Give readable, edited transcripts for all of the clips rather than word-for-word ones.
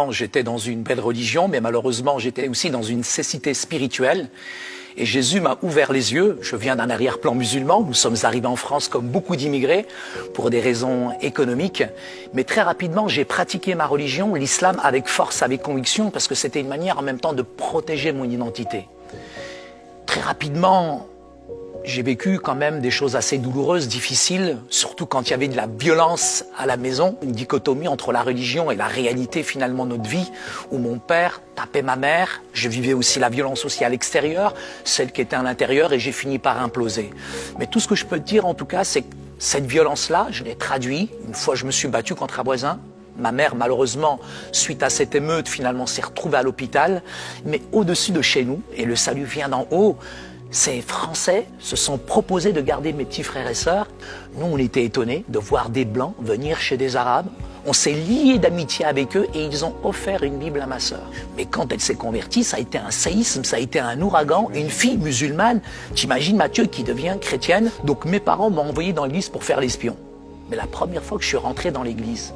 J'étais dans une belle religion, mais malheureusement, j'étais aussi dans une cécité spirituelle. Et Jésus m'a ouvert les yeux. Je viens d'un arrière-plan musulman. Nous sommes arrivés en France comme beaucoup d'immigrés pour des raisons économiques. Mais très rapidement, j'ai pratiqué ma religion, l'islam, avec force, avec conviction, parce que c'était une manière en même temps de protéger mon identité. Très rapidement, j'ai vécu quand même des choses assez douloureuses, difficiles, surtout quand il y avait de la violence à la maison, une dichotomie entre la religion et la réalité finalement de notre vie, où mon père tapait ma mère, je vivais aussi la violence aussi à l'extérieur, celle qui était à l'intérieur, et j'ai fini par imploser. Mais tout ce que je peux te dire en tout cas, c'est que cette violence-là, je l'ai traduit, une fois je me suis battu contre un voisin. Ma mère, malheureusement, suite à cette émeute, finalement s'est retrouvée à l'hôpital, mais au-dessus de chez nous, et le salut vient d'en haut, ces Français se sont proposés de garder mes petits frères et sœurs. Nous, on était étonnés de voir des Blancs venir chez des Arabes. On s'est liés d'amitié avec eux et ils ont offert une Bible à ma sœur. Mais quand elle s'est convertie, ça a été un séisme, ça a été un ouragan. Une fille musulmane, t'imagines Mathieu, qui devient chrétienne. Donc mes parents m'ont envoyé dans l'église pour faire l'espion. Mais la première fois que je suis rentré dans l'église,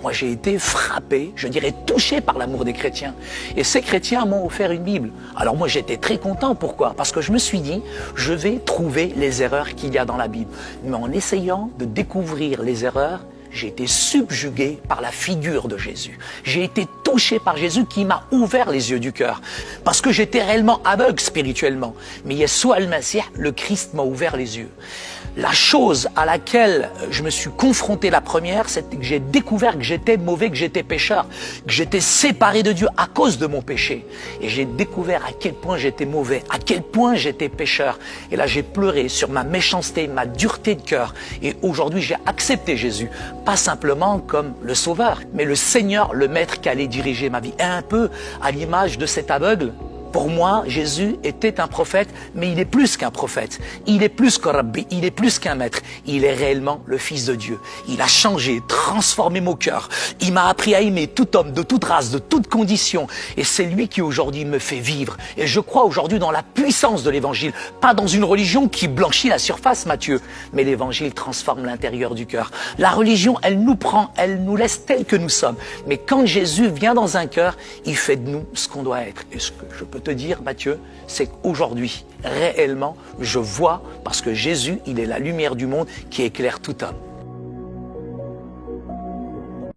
moi, j'ai été frappé, je dirais touché par l'amour des chrétiens. Et ces chrétiens m'ont offert une Bible. Alors moi, j'étais très content. Pourquoi? Parce que je me suis dit, je vais trouver les erreurs qu'il y a dans la Bible. Mais en essayant de découvrir les erreurs, j'ai été subjugué par la figure de Jésus. J'ai été touché par Jésus qui m'a ouvert les yeux du cœur. Parce que j'étais réellement aveugle spirituellement. Mais Yeshua al-Masih, le Christ, m'a ouvert les yeux. La chose à laquelle je me suis confronté la première, c'est que j'ai découvert que j'étais mauvais, que j'étais pécheur, que j'étais séparé de Dieu à cause de mon péché. Et j'ai découvert à quel point j'étais mauvais, à quel point j'étais pécheur. Et là, j'ai pleuré sur ma méchanceté, ma dureté de cœur. Et aujourd'hui, j'ai accepté Jésus, pas simplement comme le Sauveur, mais le Seigneur, le Maître qui allait diriger ma vie. Et un peu à l'image de cet aveugle. Pour moi, Jésus était un prophète, mais il est plus qu'un prophète. Il est plus qu'un rabbi, il est plus qu'un maître. Il est réellement le Fils de Dieu. Il a changé, transformé mon cœur. Il m'a appris à aimer tout homme, de toute race, de toute condition. Et c'est lui qui aujourd'hui me fait vivre. Et je crois aujourd'hui dans la puissance de l'Évangile. Pas dans une religion qui blanchit la surface, Matthieu. Mais l'Évangile transforme l'intérieur du cœur. La religion, elle nous prend, elle nous laisse tels que nous sommes. Mais quand Jésus vient dans un cœur, il fait de nous ce qu'on doit être. Et ce que je peux te dire, Mathieu, c'est qu'aujourd'hui, réellement, je vois, parce que Jésus, il est la lumière du monde qui éclaire tout homme.